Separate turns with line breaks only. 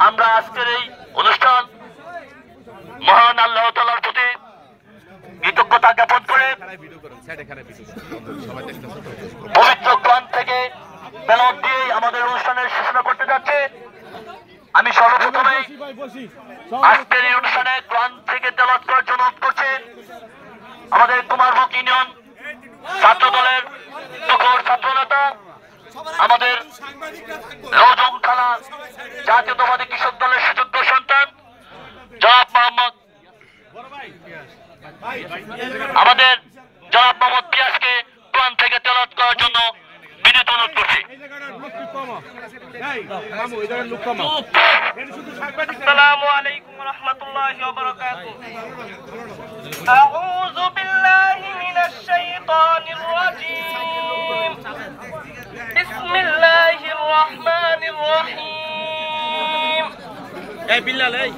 আমরা আজকের এই অনুষ্ঠান মহান আল্লাহ তাআলার প্রতি কৃতজ্ঞতা জ্ঞাপন করে পবিত্র কোরআন থেকে তেলাওয়াত দিয়ে আমাদের অনুষ্ঠানের সূচনা করতে যাচ্ছে। আমি সর্বপ্রথমে আজকের এই অনুষ্ঠানে কোরআন থেকে তেলাওয়াত করার জন্য অনুরোধ করছি আমাদের কুমারবুক ইউনিয়ন ছাত্র দলের তুখোর ছাত্রনেতা, আমাদের রওজং থানা জাতীয়তাবাদী কৃষক দলের সুযোগ্য সন্তান জনাব মোহাম্মদ পিয়াসকে কোরআন থেকে তেলাওয়াত করার জন্য বিনীত অনুরোধ করছি। আসসালামু আলাইকুম ওয়া রাহমাতুল্লাহি ওয়া বারাকাতুহু। আউযু বিল্লাহি মিনাশ শাইতানির রাজীম। বিসমিল্লাহির রাহমানির রাহিম। এই বিল্লাল এই